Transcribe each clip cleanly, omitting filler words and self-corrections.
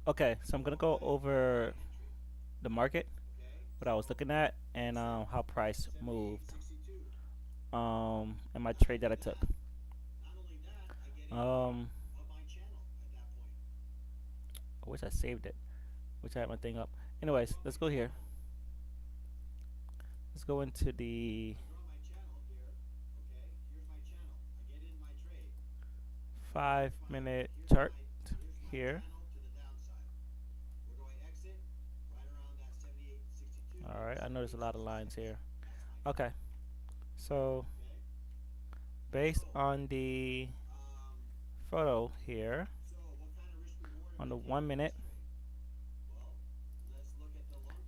Okay, so I'm gonna go over the market, what I was looking at, and how price moved. And my trade that I took. Um, I wish I saved it. Wish I had my thing up. Anyways, let's go here. Let's go into the 5 minute chart here. All right, I noticed a lot of lines here. Okay, so based on the photo here, on the 1 minute,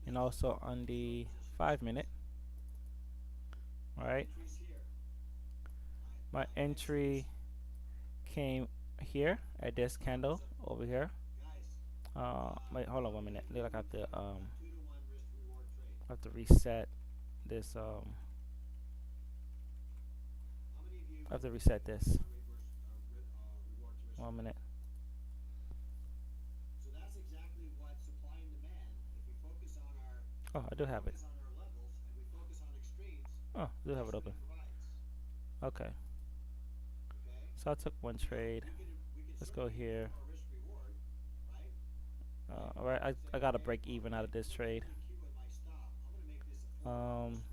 and also on the 5 minute, all right, my entry came here at this candle over here. Wait, hold on 1 minute. I think I have to reset this. I have to reset this. 1 minute. Oh, I do have it. Oh, I do have it open. Okay. So I took one trade. Let's go here. All right, I got to break even out of this trade. Um,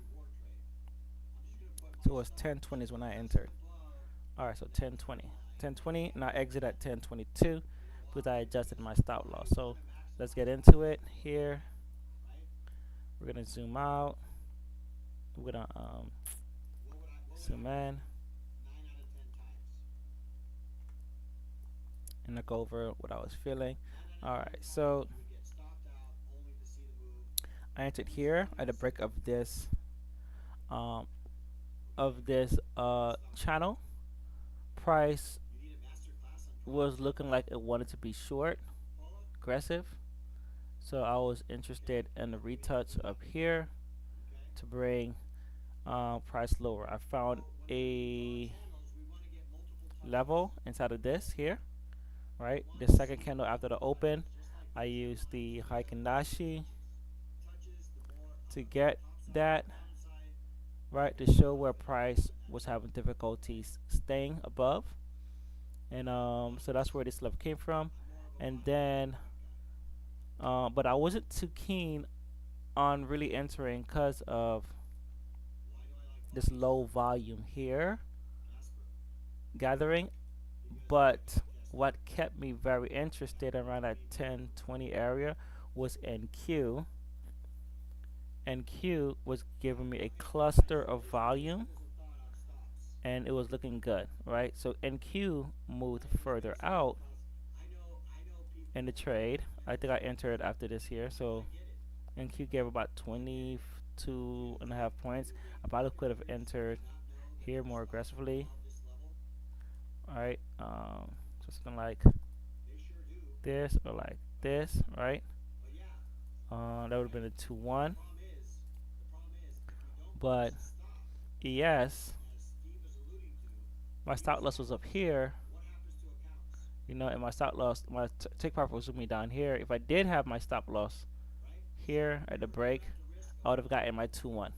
so it was 10:20 is when I entered. All right, so 10:20, 10:20, and I exit at 10:22 because I adjusted my stop loss. So let's get into it here. We're gonna zoom out. We're gonna zoom in, and look over what I was feeling. All right, so I entered here at the break um, of this channel. Price was looking like it wanted to be short, aggressive. So I was interested in the retouch up here to bring price lower. I found a level inside of this here, right? The second candle after the open, I used the Heikin Dashi to get that, right, to show where price was having difficulties staying above. And so that's where this level came from. And then, but I wasn't too keen on really entering because of this low volume here gathering. But what kept me very interested around that 10-20 area was NQ. NQ was giving me a cluster of volume and it was looking good, right? So NQ moved further out in the trade. I think I entered after this here. So NQ gave about 22.5 points. I probably could have entered here more aggressively. All right, just something like this or like this, right? That would have been a 2-1. But yes, my stop loss was up here, and my stop loss, my take profit was with me down here. If I did have my stop loss here at the break, I would have gotten my 2-1,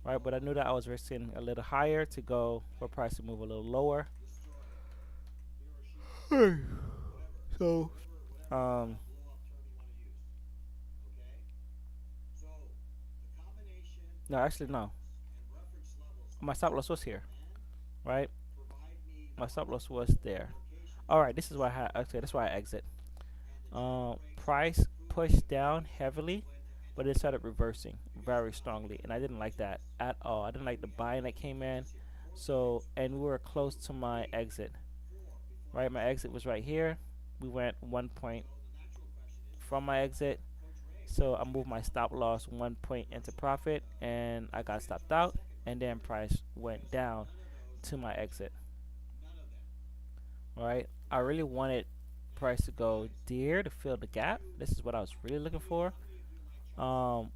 right? But I knew that I was risking a little higher to go for price to move a little lower. So, um, no, actually, no. My stop loss was here, right? My stop loss was there. All right, this is why okay, that's why I exit. Price pushed down heavily, but it started reversing very strongly, and I didn't like that at all. I didn't like the buying that came in. So, and we were close to my exit, right? My exit was right here. We went 1 point from my exit, so I moved my stop loss 1 point into profit, and I got stopped out, and then price went down to my exit, right? I really wanted price to go there to fill the gap. This is what I was really looking for. Um,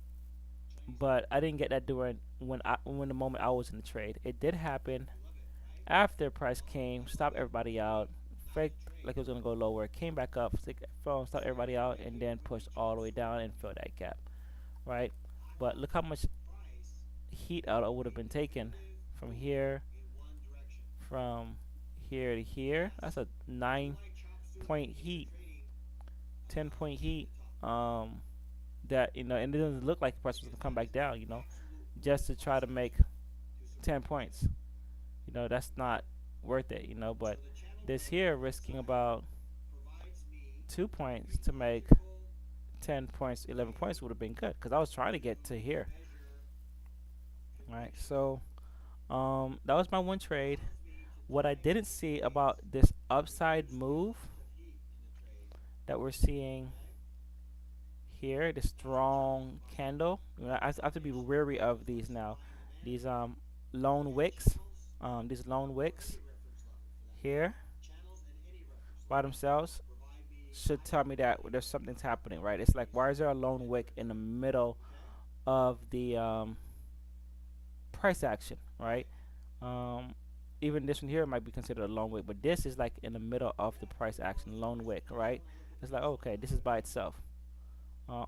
but I didn't get that during when the moment I was in the trade. It did happen after price came, stopped everybody out, faked like it was gonna go lower, came back up, fell, stopped everybody out, and then pushed all the way down and filled that gap, right? But look how much heat out it would have been taken from here, from here to here. That's a 9 point heat, 10 point heat. Um, that and it doesn't look like the price was gonna come back down. Just to try to make 10 points. That's not worth it. But this here risking about 2 points to make 10 points, 11 points would have been good because I was trying to get to here. All right, so that was my one trade. What I didn't see about this upside move that we're seeing here, the strong candle. I have to be wary of these now. These lone wicks, these lone wicks here by themselves should tell me that there's something's happening, right? It's like, why is there a lone wick in the middle of the price action, right? Um, Even this one here might be considered a lone wick, but this is like in the middle of the price action, lone wick, right? It's like, okay, this is by itself.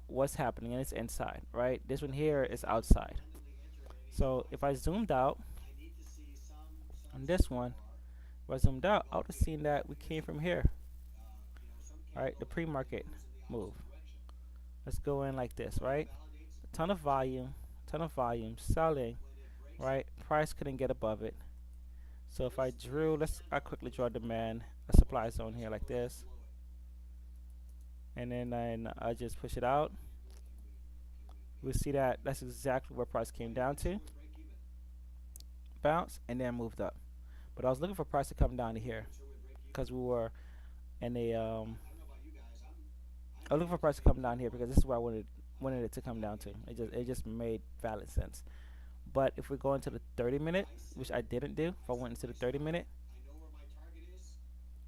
What's happening? And it's inside, right? This one here is outside. So if I zoomed out on this one, if I zoomed out, I would have seen that we came from here, right? The pre-market move. Let's go in like this, right? A ton of volume, selling, right? Price couldn't get above it. So if I drew, I quickly draw demand, a supply zone here like this, and then I just push it out. We see that that's exactly where price came down to, bounce, and then moved up. But I was looking for price to come down to here because we were in a I was looking for price to come down here because this is where I wanted it to come down to. It just made valid sense. But if we go into the 30-minute, which I didn't do, if I went into the 30-minute,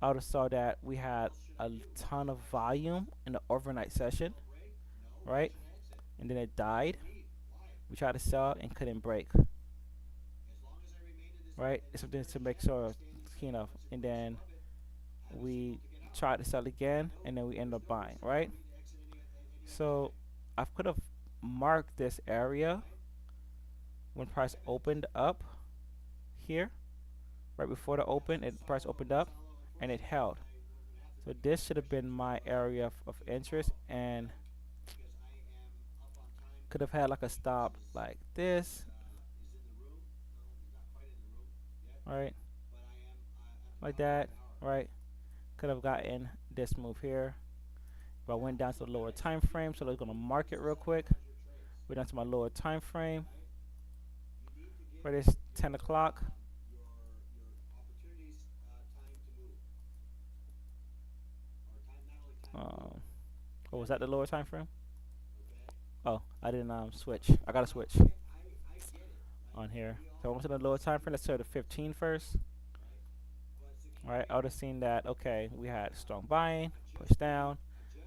I would have saw that we had a ton of volume in the overnight session, right? And then it died. We tried to sell and couldn't break, right? It's something to make sure, and then we tried to sell again, and then we end up buying, right? So I could have marked this area when price opened up here, right before the open, price opened up and it held. So this should have been my area of interest, and could have had like a stop like this, right? Like that, right? Could have gotten this move here. If I went down to the lower time frame, so I'm gonna mark it real quick. We're down to my lower time frame. For this 10 o'clock. Oh, was that the lower time frame? Oh, I didn't switch. I gotta switch on here. So I'm to the lower time frame. Let's start the 15 first. All right, I would have seen that. Okay, we had strong buying, push down.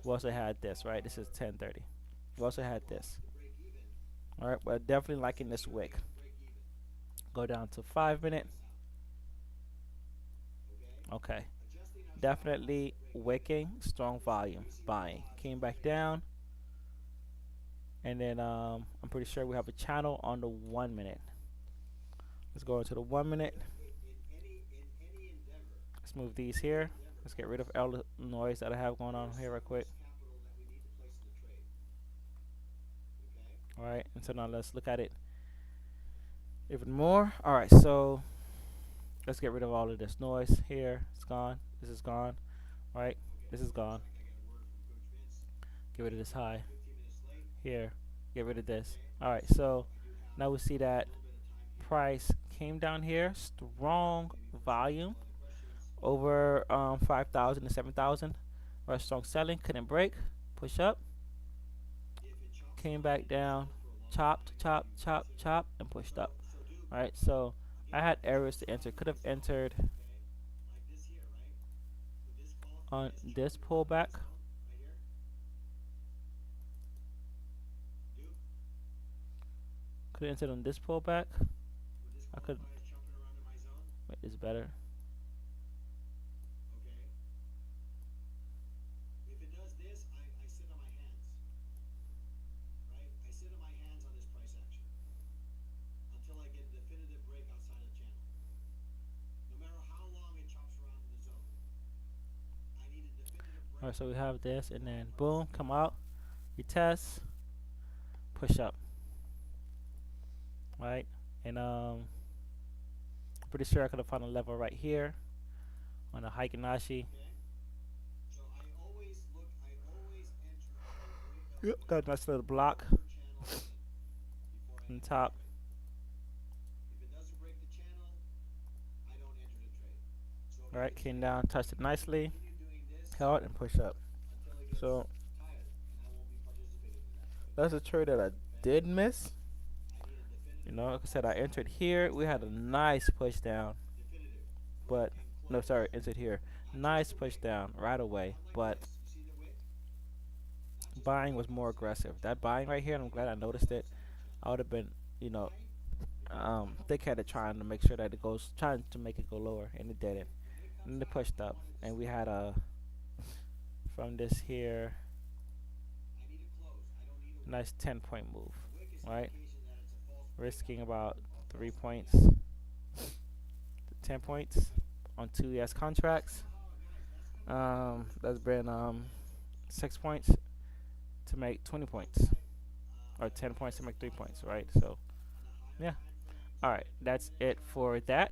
We also had this, right? This is 10:30. We also had this. All right, we're definitely liking this wick. Go down to 5-minute. Okay, definitely wicking, strong volume, buying. Came back down, and then I'm pretty sure we have a channel on the 1-minute. Let's go into the 1-minute. Let's move these here. Let's get rid of all the noise that I have going on here real quick. All right, and so now let's look at it even more. All right, so let's get rid of all of this noise here. It's gone. This is gone. All right, this is gone. Get rid of this high here. Get rid of this. All right, so now we see that price came down here. Strong volume over 5,000 to 7,000. Right, strong selling. Couldn't break. Push up. Came back down. Chopped, chopped, chopped, chopped, and pushed up. All right, so I had areas to enter. Could have entered on this pullback. Could have entered on this pullback. I could. Wait, is better. All right, so we have this, and then boom, come out, retest, push up, right? And pretty sure I could have found a level right here on the Heikenhashi. Yep, got a nice little block on top. All right, came down, touched it nicely, held, and push up. So that's a trade that I did miss. You know, like I said, I entered here. We had a nice push down, but no, sorry, entered here. Nice push down right away, but buying was more aggressive. That buying right here, and I'm glad I noticed it. I would have been, you know, thick-headed trying to make sure that it goes, trying to make it go lower, and it didn't. And it pushed up, and we had a from this here nice 10-point move, right? Risking about 3 points, 10 points on 2 ES contracts. That's been 6 points to make 20 points, or 10 points to make 3 points, right? So yeah. All right, that's it for that.